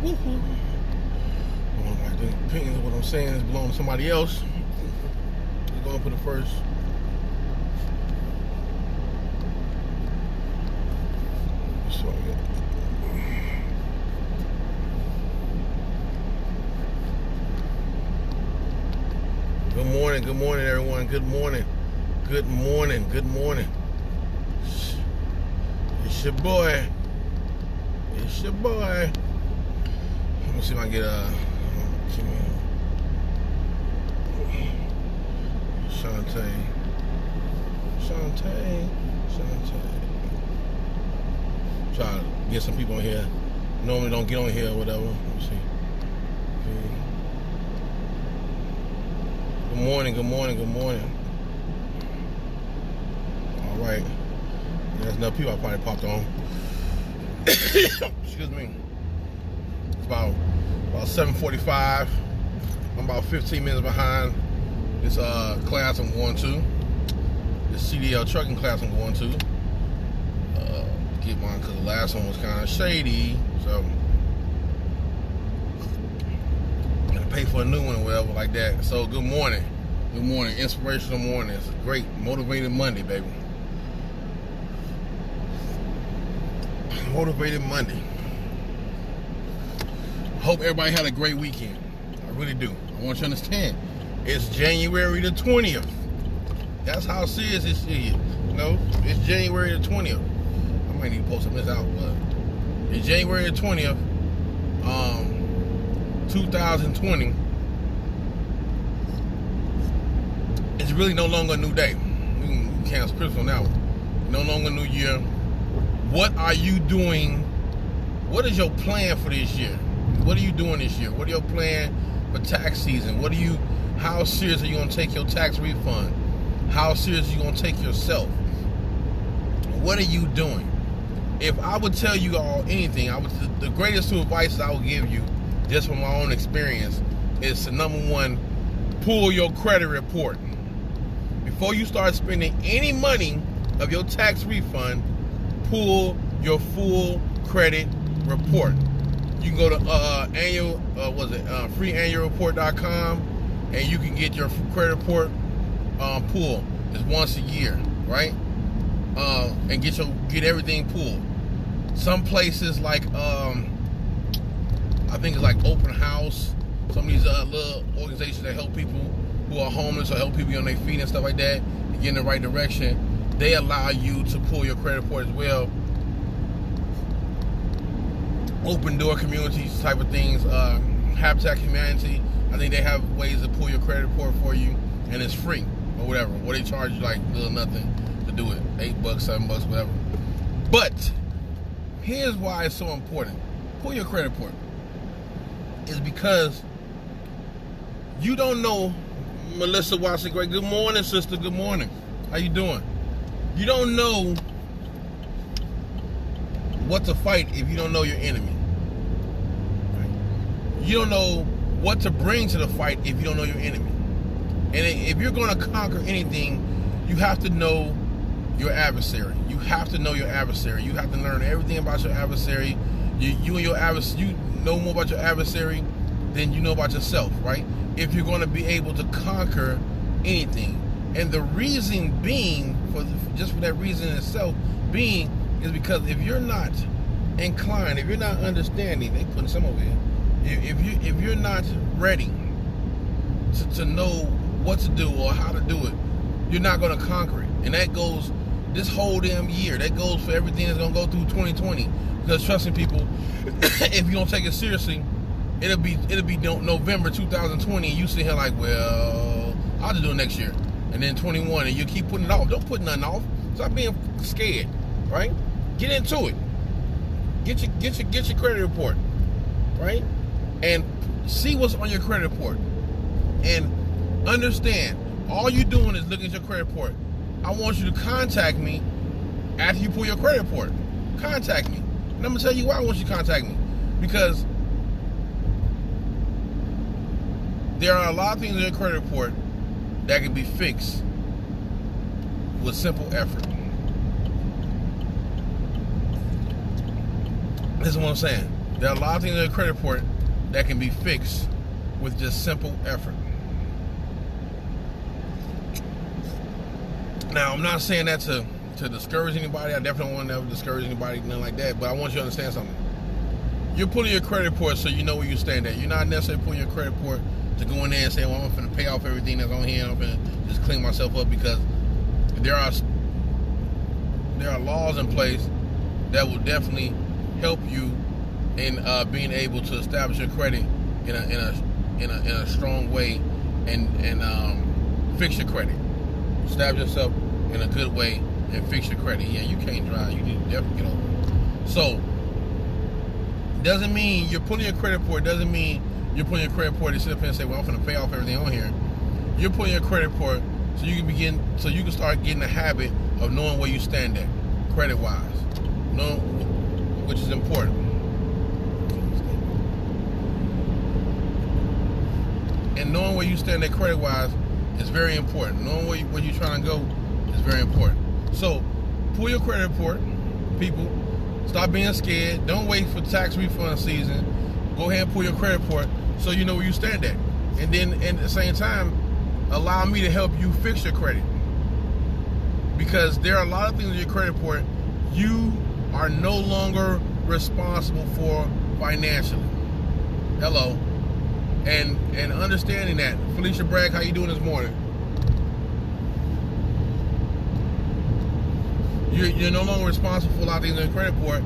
Woo-hoo. I don't like the opinions of what I'm saying is belong to somebody else. We're going for the first. So, yeah. Good morning, everyone. Good morning. It's your boy. Let me see if I can get Shantae. Try to get some people on here. Normally don't get on here or whatever. Let me see. Good morning. All right. There's enough people I probably popped on. Excuse me. It's about 7:45. I'm about 15 minutes behind this class I'm going to. This CDL trucking class I'm going to. Get mine because the last one was kind of shady. So I'm gonna pay for a new one or whatever like that. So good morning. Inspirational morning. It's a great motivated Monday, baby. Motivated Monday. Hope everybody had a great weekend. I really do. I want you to understand. It's January the 20th. That's how serious this is. You know, it's January the 20th. I might need to post some of this out, but it's January the 20th, 2020. It's really no longer a new day. We can cancel Christmas on that one. No longer a new year. What are you doing? What is your plan for this year? What are you doing this year? What are your plan for tax season? How serious are you going to take your tax refund? How serious are you going to take yourself? What are you doing? If I would tell you all anything, the greatest two advice I would give you, just from my own experience, is to number one, pull your credit report. Before you start spending any money of your tax refund, pull your full credit report. You can go to freeannualreport.com and you can get your credit report pulled. It's once a year, right? And get everything pulled. Some places like I think it's like Open House. Some of these little organizations that help people who are homeless or help people on their feet and stuff like that and get in the right direction. They allow you to pull your credit report as well. Open door communities type of things. Habitat Humanity, I think they have ways to pull your credit report for you, and it's free or whatever. What they charge you like little nothing to do it, $8, $7, whatever. But here's why it's so important. Pull your credit report. It's because you don't know. Melissa Watson, great. Good morning, sister. Good morning. How you doing? You don't know what to fight if you don't know your enemy. Right? You don't know what to bring to the fight if you don't know your enemy. And if you're going to conquer anything, you have to know your adversary. You have to know your adversary. You have to learn everything about your adversary. You know more about your adversary than you know about yourself, right? If you're going to be able to conquer anything. And the reason being, for that reason in itself being, is because if you're not inclined, if you're not understanding, they putting some over here. If you're not ready to know what to do or how to do it, you're not going to conquer it. And that goes this whole damn year. That goes for everything that's going to go through 2020. Because trust me, people, if you don't take it seriously, it'll be November 2020, and you sit here like, well, I'll just do it next year. And then 21, and you keep putting it off. Don't put nothing off. Stop being scared, right? Get into it. Get your credit report, right? And see what's on your credit report. And understand, all you're doing is looking at your credit report. I want you to contact me after you pull your credit report. Contact me. And I'm going to tell you why I want you to contact me. Because there are a lot of things in your credit report that can be fixed with simple effort. This is what I'm saying. There are a lot of things in your credit report that can be fixed with just simple effort. Now, I'm not saying that to discourage anybody. I definitely don't want to ever discourage anybody, nothing like that. But I want you to understand something. You're putting your credit report so you know where you stand at. You're not necessarily putting your credit report to go in there and say, well, I'm going to pay off everything that's on here. I'm going to just clean myself up, because there are laws in place that will definitely help you in being able to establish your credit in a strong way and fix your credit. Establish yourself in a good way and fix your credit. Yeah, you can't drive. You need to definitely get over it. So, doesn't mean you're putting your credit report. Doesn't mean you're putting your credit report and sit up here and say, well, I'm going to pay off everything on here. You're putting your credit report so you can start getting the habit of knowing where you stand at, credit-wise. Which is important. And knowing where you stand at credit-wise is very important. Knowing where you're trying to go is very important. So, pull your credit report, people. Stop being scared. Don't wait for tax refund season. Go ahead and pull your credit report so you know where you stand at. And then, at the same time, allow me to help you fix your credit. Because there are a lot of things in your credit report you are no longer responsible for financially. Hello. And understanding that. Felicia Bragg, how you doing this morning? You're no longer responsible for a lot of things in your credit report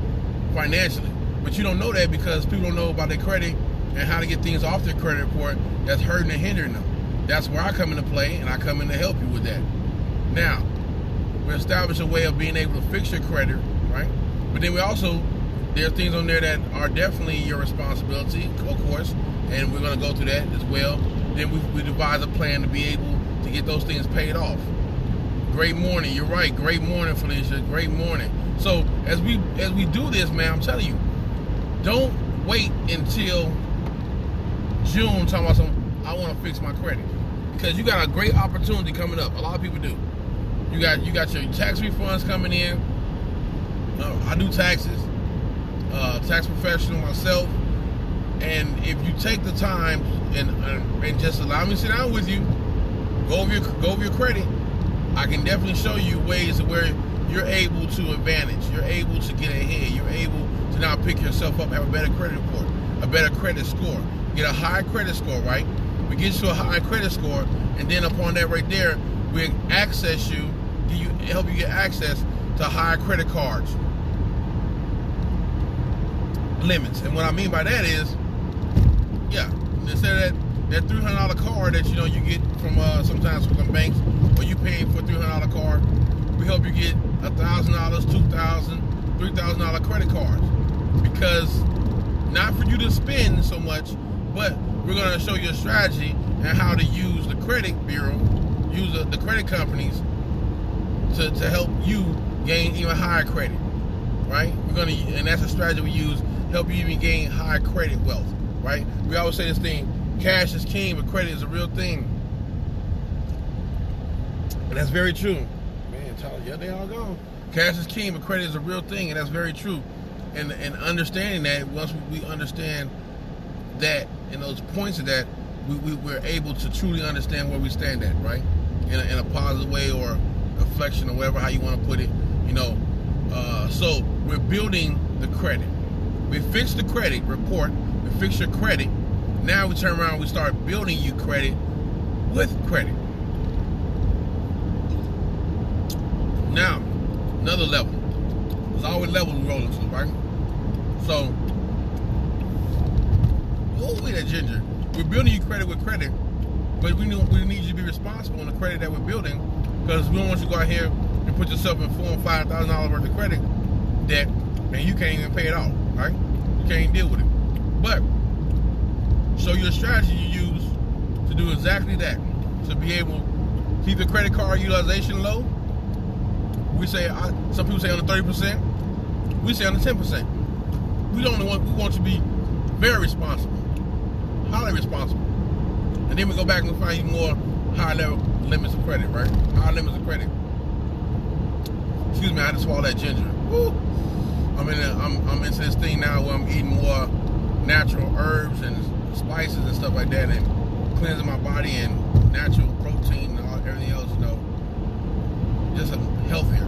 financially. But you don't know that because people don't know about their credit and how to get things off their credit report that's hurting and hindering them. That's where I come into play, and I come in to help you with that. Now, we establish a way of being able to fix your credit, right? But then there are things on there that are definitely your responsibility, of course, and we're going to go through that as well. Then we devise a plan to be able to get those things paid off. Great morning. You're right. Great morning, Felicia. Great morning. So as we do this, man, I'm telling you, don't wait until June talking about I want to fix my credit, because you got a great opportunity coming up. A lot of people do. You got your tax refunds coming in. I do taxes, tax professional myself, and if you take the time and just allow me to sit down with you, go over your credit, I can definitely show you ways where you're able to advantage. You're able to get ahead. You're able to now pick yourself up, have a better credit report, a better credit score, get a high credit score, right? We get you a high credit score, and then upon that right there, we access you, help you get access to higher credit cards limits. And what I mean by that is, yeah, instead of that $300 card that you get from sometimes from some banks, or you paying for a $300 card, we help you get $1,000, $2,000, $3,000 credit cards. Because not for you to spend so much, but we're going to show you a strategy and how to use the credit bureau, use the credit companies to help you gain even higher credit, right? And that's a strategy we use, help you even gain higher credit wealth, right? We always say this thing, cash is king, but credit is a real thing. And that's very true. Man, yeah, they all gone. Cash is king, but credit is a real thing, and that's very true. And understanding that, once we understand that and those points of that, we're able to truly understand where we stand at, right? In a positive way, or a flexion, or whatever, how you want to put it, So we're building the credit. We fix the credit report. We fix your credit. Now we turn around and we start building you credit with credit. Now, another level. There's always levels we roll into, right? So, that ginger. We're building you credit with credit, but we need you to be responsible on the credit that we're building, because we don't want you to go out here and put yourself in $4,000 and $5,000 worth of credit debt, and you can't even pay it off, right? You can't even deal with it. But show you a strategy you use to do exactly that, to be able to keep the credit card utilization low. We say some people say under 30%. We say under 10%. We want you to be very responsible, highly responsible, and then we go back and find even more high level limits of credit, right? High limits of credit. Excuse me, I had to swallow that ginger. Woo! I'm into this thing now where I'm eating more stuff like that, and cleansing my body and natural protein and everything else, just a healthier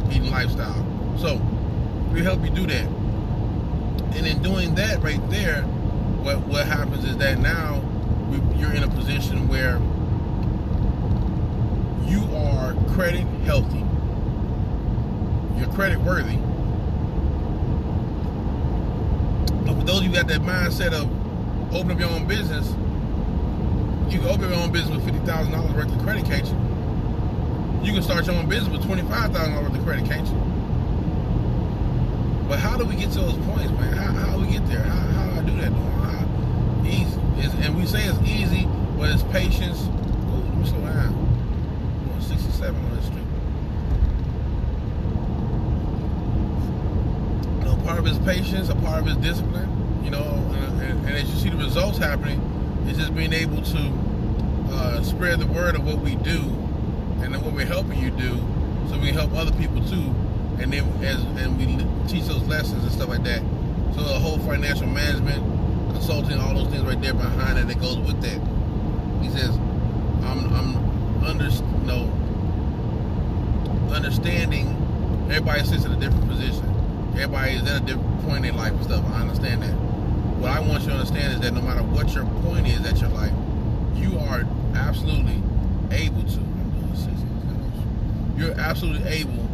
eating lifestyle. So we help you do that. And in doing that right there, what happens is that now you're in a position where you are credit healthy, you're credit worthy. But for those of you got that mindset of open up your own business, you can open your own business with $50,000 worth of credit, can't you? You can start your own business with $25,000 worth of credit, can't you? But how do we get to those points, man? How do we get there? How do I do that? Easy. And we say it's easy, but it's patience. Ooh, let me slow down. I'm going 67 on this street. Part of it is patience, a part of it is discipline, and as you see the results happening, it's just being able to spread the word of what we do and then what we're helping you do, so we can help other people too, and then and we teach those lessons and stuff like that. So the whole financial management, consulting, all those things right there behind it, that goes with that. He says, understanding everybody sits in a different position. Everybody is at a different point in life and stuff. I understand that. What I want you to understand is that no matter what your point is at your life, you are absolutely able to. You're absolutely able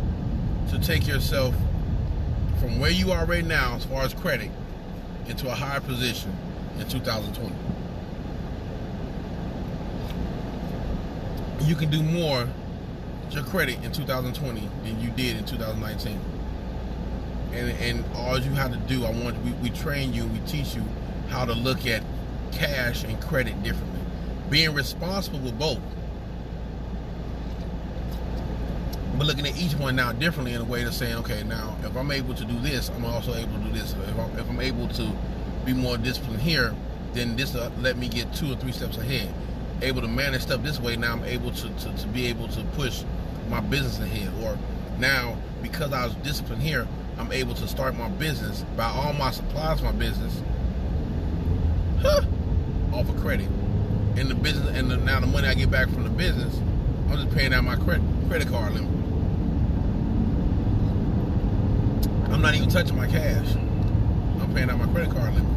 to take yourself from where you are right now, as far as credit, into a higher position in 2020. You can do more with your credit in 2020 than you did in 2019. And all you have to do, we train you, we teach you how to look at cash and credit differently. Being responsible with both, but looking at each one now differently in a way to saying, okay, now if I'm able to do this, I'm also able to do this. If I'm able to be more disciplined here, then this will let me get 2 or 3 steps ahead. Able to manage stuff this way, now I'm able to be able to push my business ahead. Or now, because I was disciplined here, I'm able to start my business, buy all my supplies for my business off of credit. And the business, and now the money I get back from the business, I'm just paying out my credit card limit. I'm not even touching my cash. I'm paying out my credit card limit.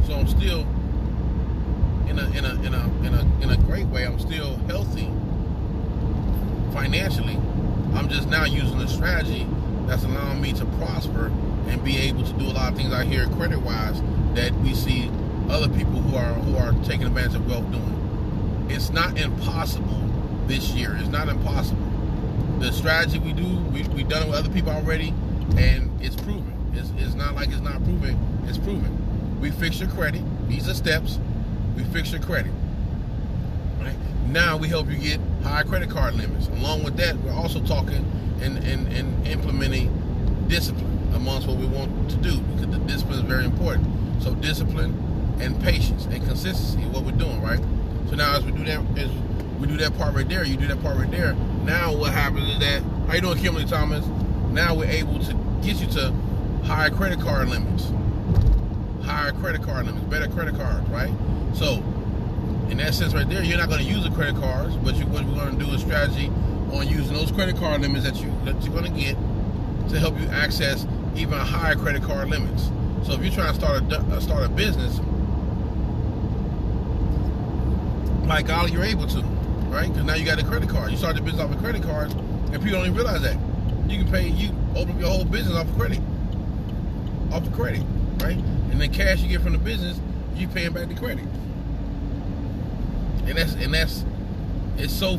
So I'm still in a great way. I'm still healthy financially. I'm just now using a strategy that's allowing me to prosper and be able to do a lot of things out here credit-wise that we see other people who are taking advantage of wealth doing. It's not impossible this year. It's not impossible. The strategy we do, we've done it with other people already, and it's proven. It's not like it's not proven. It's proven. We fix your credit. These are steps. We fix your credit. Right? Now we help you get higher credit card limits. Along with that, we're also talking and implementing discipline amongst what we want to do, because the discipline is very important. So discipline and patience and consistency is what we're doing, right? So now as we do that part right there, you do that part right there. Now what happens is that, how you doing, Kimberly Thomas? Now we're able to get you to higher credit card limits, better credit cards, right? So in that sense right there, you're not going to use the credit cards, but what we're going to do is strategy on using those credit card limits that you're going to get to help you access even higher credit card limits. So if you're trying to start a business, like golly, you're able to, right? Because now you got a credit card. You start the business off of credit cards, and people don't even realize that. You open up your whole business off of credit, right? And then cash you get from the business, you paying back the credit. And it's so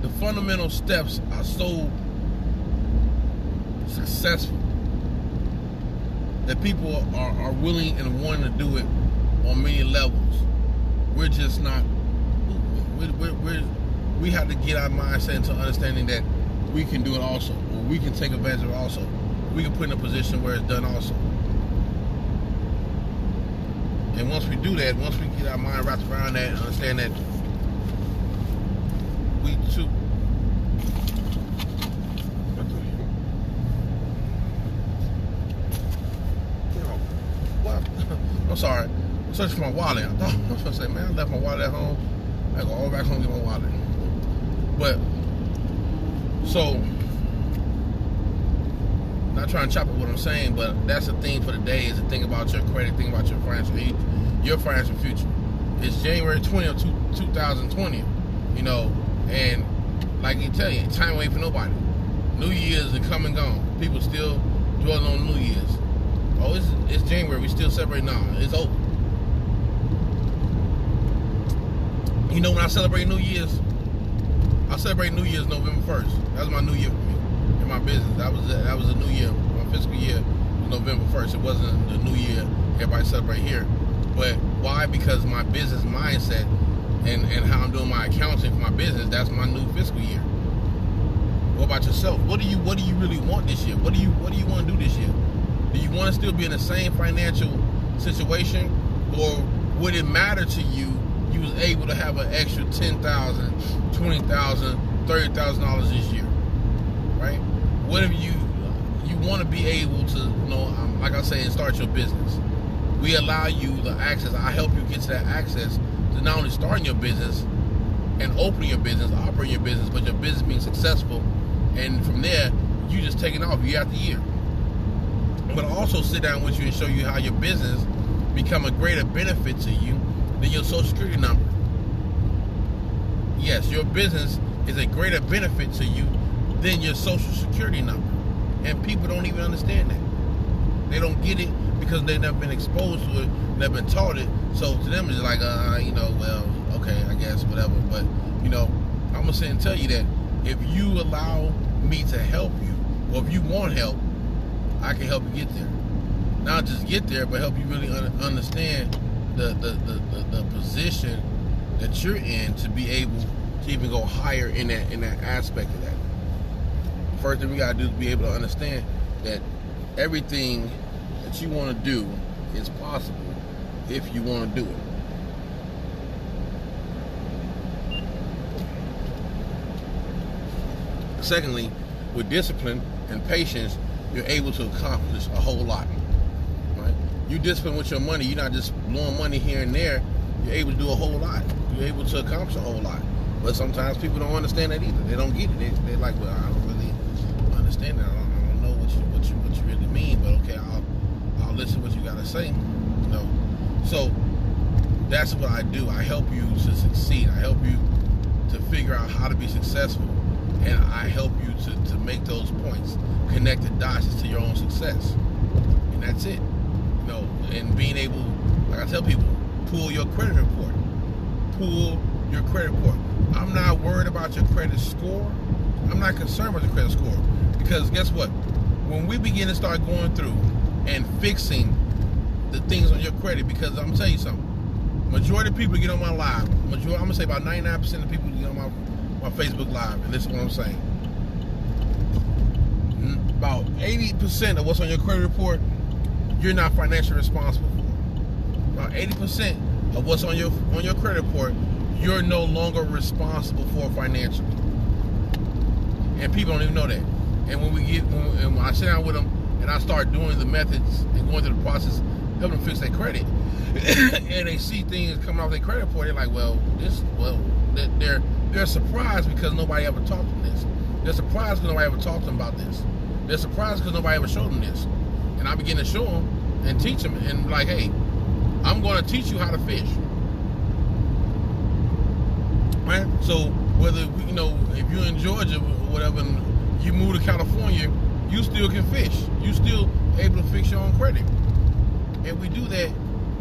the fundamental steps are so successful that people are willing and wanting to do it on many levels. We're just not. We have to get our mindset into understanding that we can do it also, or we can take advantage of it also. We can put in a position where it's done also. And once we do that, once we get our mind wrapped around that and understand that we too. I'm sorry. searching for my wallet. I thought I was gonna say, man, I left my wallet at home. I go all back home and get my wallet. But so, not trying to chop up what I'm saying, but that's the thing for the day, is to think about your credit, think about your financial future. It's January 20th, 2020, you know, and like you tell you, time ain't for nobody. New Year's is come and gone. People still dwelling on New Year's. Oh, it's January. We still celebrate now. It's over. You know, when I celebrate New Year's, I celebrate New Year's November 1st. That was my New Year for me in my business. That was a New Year. My fiscal year was November 1st. It wasn't the New Year everybody celebrate here. But why? Because my business mindset and how I'm doing my accounting for my business, that's my new fiscal year. What about yourself? What do you really want this year? What do you want to do this year? Do you want to still be in the same financial situation, or would it matter to you was able to have an extra $10,000, $20,000, $30,000 this year, right? What if you want to be able to, you know, like I say, start your business? We allow you the access. I help you get to that access to not only starting your business and opening your business, operating your business, but your business being successful, and from there you just taking off year after year. But I'll also sit down with you and show you how your business become a greater benefit to you than your Social Security number. Yes, your business is a greater benefit to you than your Social Security number. And people don't even understand that. They don't get it because they've never been exposed to it, never been taught it. So to them it's like, you know, well, okay, I guess, whatever. But, you know, I'm going to sit and tell you that if you allow me to help you, or if you want help, I can help you get there. Not just get there, but help you really understand the position that you're in to be able to even go higher in that aspect of that. First thing we gotta do is be able to understand that everything that you want to do is possible if you want to do it. Secondly, with discipline and patience, you're able to accomplish a whole lot. Right? You discipline with your money. You're not just blowing money here and there. You're able to do a whole lot. You're able to accomplish a whole lot. But sometimes people don't understand that either. They don't get it. They're like, well, I don't really understand that. I don't know what you really mean. But okay, I'll listen to what you gotta say. You know. So that's what I do. I help you to succeed. I help you to figure out how to be successful. And I help you to make those points, connect the dots to your own success. And that's it. You know, and being able, like I tell people, pull your credit report. Pull your credit report. I'm not worried about your credit score. I'm not concerned with your credit score. Because guess what? When we begin to start going through and fixing the things on your credit, because I'm going to tell you something. Majority of people get on my live. I'm going to say about 99% of people get on my Facebook Live, and this is what I'm saying. About 80% of what's on your credit report, you're not financially responsible for. About 80% of what's on your credit report, you're no longer responsible for financially. And people don't even know that. And when I sit down with them and I start doing the methods and going through the process, helping them fix their credit, and they see things coming off their credit report, they're like, they're surprised because nobody ever taught them this. They're surprised because nobody ever talked to them about this. They're surprised because nobody ever showed them this. And I begin to show them and teach them, and like, hey, I'm going to teach you how to fish. Right? So whether, you know, if you're in Georgia or whatever, and you move to California, you still can fish. You still able to fix your own credit. And we do that,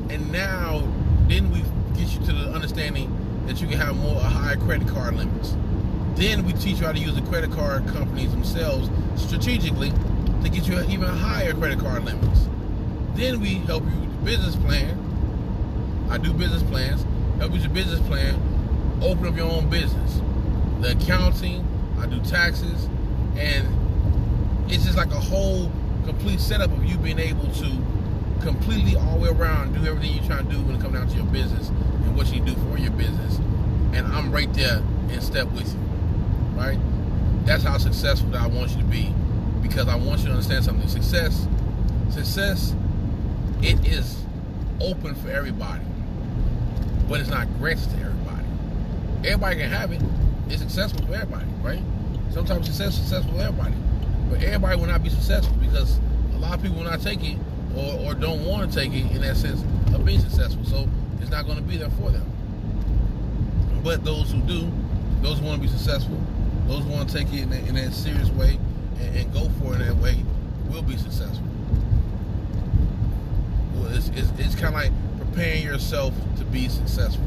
and now then we get you to the understanding that you can have higher credit card limits. Then we teach you how to use the credit card companies themselves strategically to get you even higher credit card limits. Then we help you with the business plan. I do business plans. Help you with your business plan. Open up your own business. The accounting, I do taxes, and it's just like a whole complete setup of you being able to completely all the way around do everything you're trying to do when it comes down to your business and what you do for your business. And I'm right there in step with you, right? That's how successful that I want you to be, because I want you to understand something. Success, it is open for everybody, but it's not granted to everybody. Everybody can have it. It's successful for everybody, right? Sometimes success is successful for everybody, but everybody will not be successful because a lot of people will not take it or don't want to take it in that sense of being successful. So it's not going to be there for them. But those who do, those who want to be successful, those who want to take it in that serious way and go for it in that way, will be successful. Well, it's kind of like preparing yourself to be successful.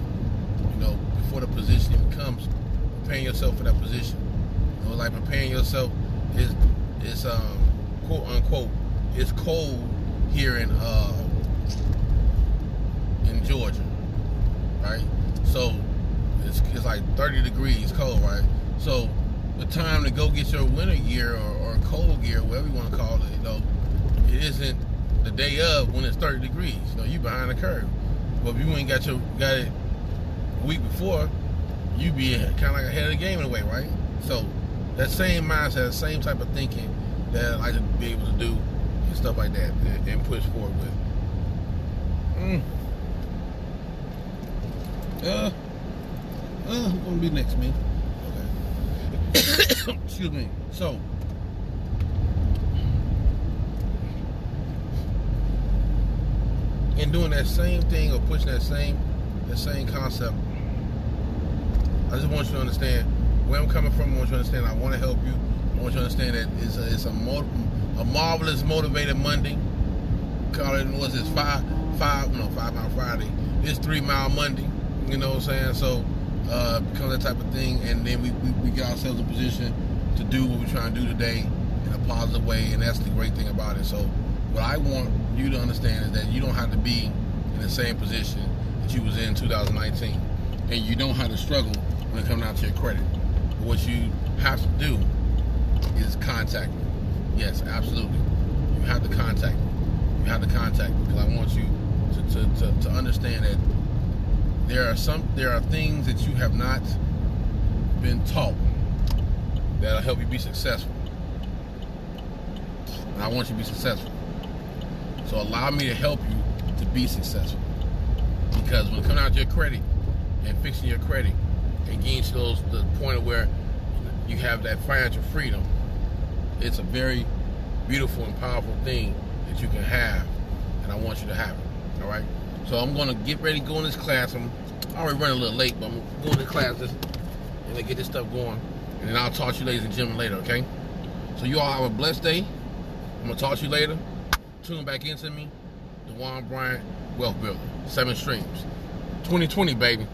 You know, before the position even comes, preparing yourself for that position. You know, like preparing yourself is quote unquote, it's cold here in Georgia, right? So it's like 30 degrees cold, right? So the time to go get your winter gear or cold gear, whatever you want to call it, you know, it isn't the day of when it's 30 degrees. You know, you behind the curve. But if you ain't got it a week before, you be kind of like ahead of the game in a way, right? So that same mindset, that same type of thinking that I like to be able to do and stuff like that and push forward with. Who's gonna be next, man? Okay. Excuse me. So, in doing that same thing or pushing that same concept, I just want you to understand where I'm coming from. I want you to understand I want to help you. I want you to understand that it's a marvelous motivated Monday. Call it, what's this, 5 Mile Friday. It's 3 Mile Monday. You know what I'm saying? So becomes that type of thing, and then we get ourselves in a position to do what we're trying to do today in a positive way, and that's the great thing about it. So what I want you to understand is that you don't have to be in the same position that you was in 2019, and you don't have to struggle when it comes down to your credit. But what you have to do is contact me. Yes, absolutely. You have to contact me. You have to contact me because I want you to understand that there are things that you have not been taught that'll help you be successful. And I want you to be successful. So allow me to help you to be successful. Because when it comes down to your credit and fixing your credit and getting to the point of where you have that financial freedom, it's a very beautiful and powerful thing that you can have, and I want you to have it. All right. So I'm going to get ready to go in this class. I'm already running a little late, but I'm going to class and get this stuff going. And then I'll talk to you ladies and gentlemen later, okay? So you all have a blessed day. I'm going to talk to you later. Tune back into me. DeJuan Bryant, Wealth Builder. 7 Streams. 2020, baby.